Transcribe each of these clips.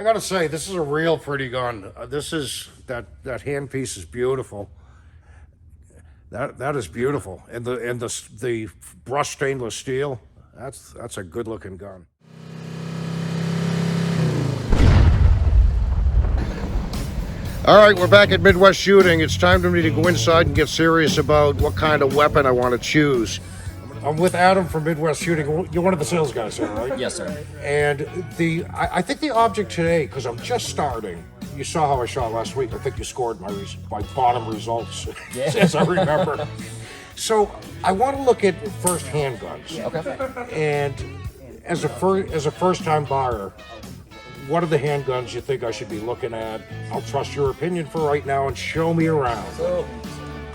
gotta say, this is a real pretty gun. That handpiece is beautiful. That is beautiful, and the brushed stainless steel. That's a good looking gun. All right, we're back at Midwest Shooting. It's time for me to go inside and get serious about what kind of weapon I want to choose. I'm with Adam from Midwest Shooting. You're one of the sales guys here, right? Yes, sir. And I think the object today, because I'm just starting, you saw how I shot last week. I think you scored my bottom results, as I remember. So I want to look at first handguns. Okay. And as a first-time buyer, what are the handguns you think I should be looking at? I'll trust your opinion for right now and show me around. So,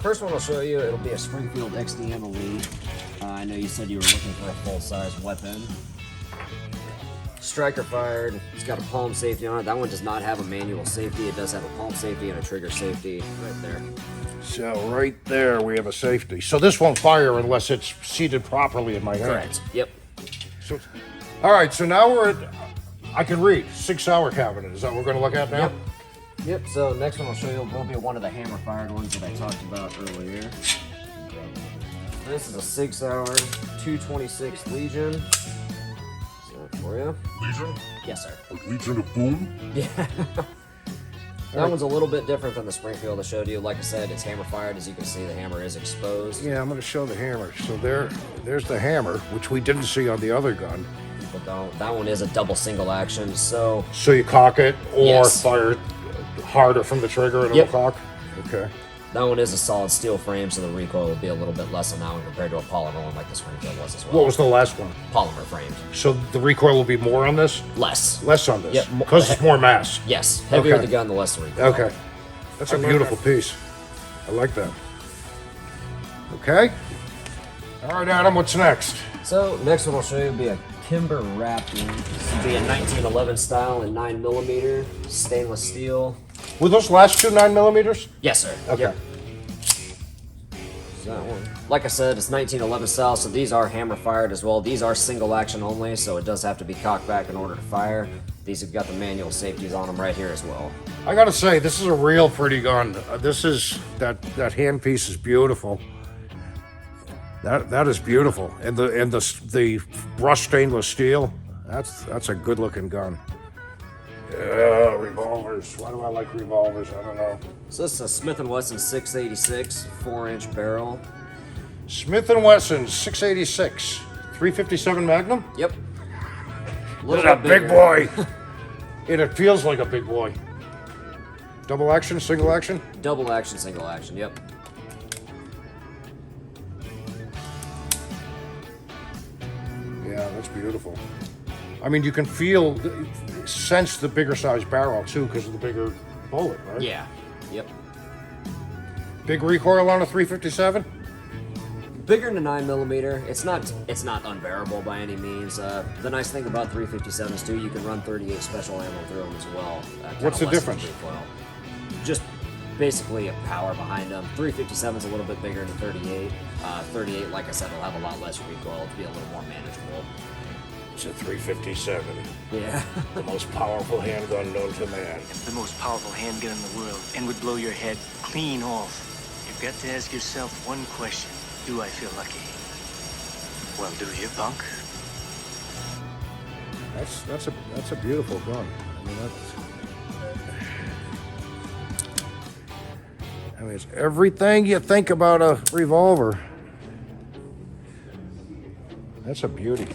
first one I'll show you, it'll be a Springfield XD-9mm. I know you said you were looking for a full-size weapon. Striker fired. It's got a palm safety on it. That one does not have a manual safety. It does have a palm safety and a trigger safety right there. So right there we have a safety. So this won't fire unless it's seated properly in my hand. Correct. Yep. So, all right, so now we're at, I can read, 6-hour cabinet. Is that what we're going to look at now? Yep, so next one I'll show you will be one of the hammer-fired ones that I talked about earlier. This is a 6-hour 226 Legion. So for you. Legion? Yes, sir. Legion of Boom? Yeah. That one's a little bit different than the Springfield I showed you. Like I said, it's hammer-fired. As you can see, the hammer is exposed. Yeah, I'm going to show the hammer. So there's the hammer, which we didn't see on the other gun. But that one is a double single action, so... So you cock it or Yes. fire harder from the trigger and it'll cock? Okay. That one is a solid steel frame, so the recoil will be a little bit less on that one compared to a polymer one like the Springfield was as well. What was the last one? Polymer framed. So the recoil will be more on this? Less. Less on this? Yep. Because it's more mass? Yes. Heavier Okay. the gun, the less the recoil. Okay. That's a beautiful piece. I like that. Okay. All right, Adam, what's next? So, next one I'll show you will be a Kimber Raptor. This will be a 1911 style in 9mm, stainless steel. Were those last two 9mm? Yes, sir. Okay. Yep. That one. Like I said, it's 1911 style, so these are hammer fired as well. These are single action only, so it does have to be cocked back in order to fire. These have got the manual safeties on them right here as well. I gotta say, this is a real pretty gun. That handpiece is beautiful. That is beautiful, and the brushed stainless steel. That's a good looking gun. Yeah, revolvers. Why do I like revolvers? I don't know. So this is a Smith & Wesson 686 4-inch barrel. Smith & Wesson 686 357 Magnum. Yep. This is a big boy, and it feels like a big boy. Double action, single action. Double action, single action. Yep. Yeah, that's beautiful. I mean, you can sense the bigger size barrel too because of the bigger bullet, right? Yeah. Yep. Big recoil on a 357. Bigger than a 9mm. It's not unbearable by any means. The nice thing about 357s too, you can run 38 special ammo through them as well. What's the difference? Recoil. Just basically a power behind them. 357's a little bit bigger than 38. 38, like I said, will have a lot less recoil. It'll be a little more manageable. It's a 357. Yeah. The most powerful handgun known to man. It's the most powerful handgun in the world and would blow your head clean off. You've got to ask yourself one question. Do I feel lucky? Well, do you, punk? That's a beautiful gun. I mean, it's everything you think about a revolver. That's a beauty.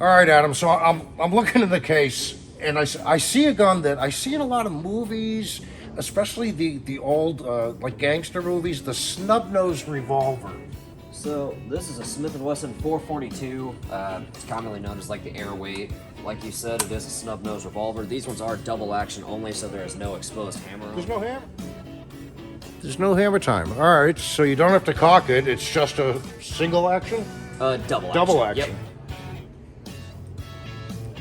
All right, Adam. So I'm looking at the case, and I see a gun that I see in a lot of movies, especially the old like gangster movies. The snub-nosed revolver. So this is a Smith & Wesson 442. It's commonly known as like the airweight. Like you said, it is a snub-nosed revolver. These ones are double action only, so there is no exposed hammer. There's no hammer. There's no hammer time. All right, so you don't have to cock it. It's just a single action. Double action. Double action. Yep.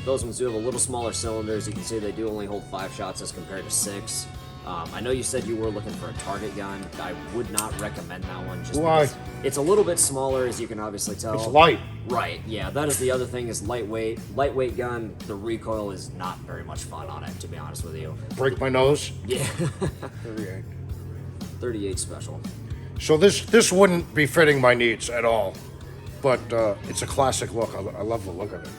Those ones do have a little smaller cylinders. You can see they do only hold 5 shots as compared to 6. I know you said you were looking for a target gun. I would not recommend that one. Just Why? because it's a little bit smaller, as you can obviously tell. It's light. Right, yeah, that is the other thing, is lightweight. Lightweight gun, the recoil is not very much fun on it, to be honest with you. Break my nose. Yeah. 38. 38 special. So this wouldn't be fitting my needs at all, but it's a classic look. I love the look of it.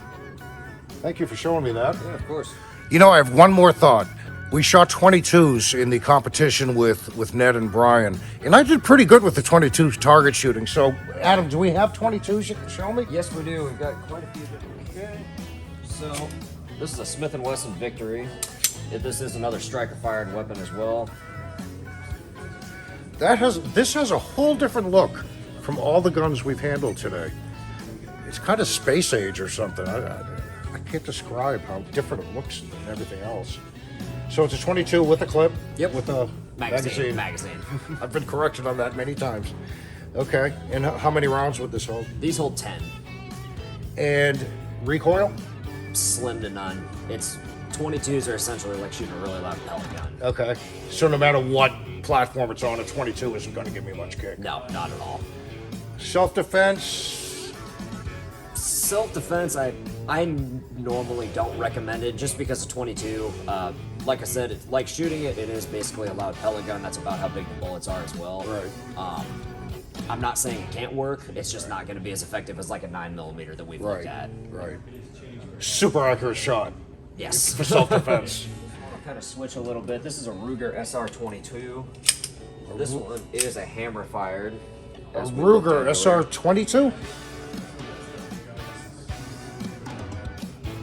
Thank you for showing me that. Yeah, of course. You know, I have one more thought. We shot 22s in the competition with Ned and Brian, and I did pretty good with the 22 target shooting. So, Adam, do we have 22s you can show me? Yes, we do. We've got quite a few different. Okay. So, this is a Smith & Wesson Victory. This is another striker-fired weapon as well. This has a whole different look from all the guns we've handled today. It's kind of space age or something. I can't describe how different it looks than everything else. So it's a 22 with a clip? Yep. With a magazine. I've been corrected on that many times. Okay. And how many rounds would this hold? These hold 10. And recoil? Slim to none. 22s are essentially like shooting a really loud pellet gun. Okay. So no matter what platform it's on, a 22 isn't going to give me much kick? No, not at all. Self-defense? Self-defense, I normally don't recommend it just because of 22. Like I said, it's like shooting it is basically a loud pellet gun. That's about how big the bullets are as well. Right. I'm not saying it can't work. It's just not going to be as effective as like a 9mm that we've looked at. Right. Super accurate shot. Yes. For self-defense. I'll kind of switch a little bit. This is a Ruger SR22. This one is a hammer fired. A Ruger SR22?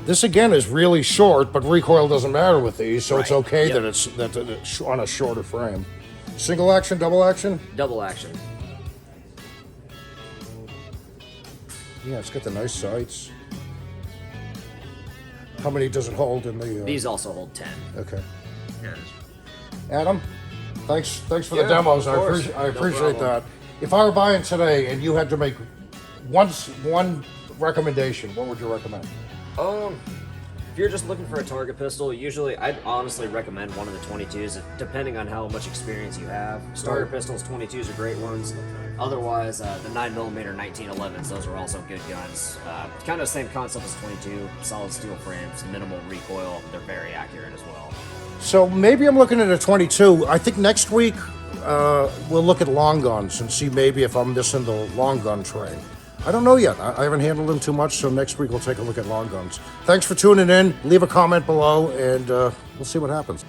This again is really short, but recoil doesn't matter with these, so it's okay that it's on a shorter frame. Single action, double action? Double action. Yeah, it's got the nice sights. How many does it hold in the? These also hold 10. Okay. Yes. Adam, thanks for the Yeah, demos. of course. I appreciate No problem. that. If I were buying today and you had to make one recommendation, what would you recommend? If you're just looking for a target pistol, usually I'd honestly recommend one of the 22s, depending on how much experience you have. Starter pistols, 22s are great ones. Otherwise, the 9mm 1911s, those are also good guns. Kind of the same concept as 22, solid steel frames, minimal recoil. They're very accurate as well. So maybe I'm looking at a 22. I think next week we'll look at long guns and see maybe if I'm missing the long gun train. I don't know yet. I haven't handled them too much, so next week we'll take a look at long guns. Thanks for tuning in. Leave a comment below, and we'll see what happens.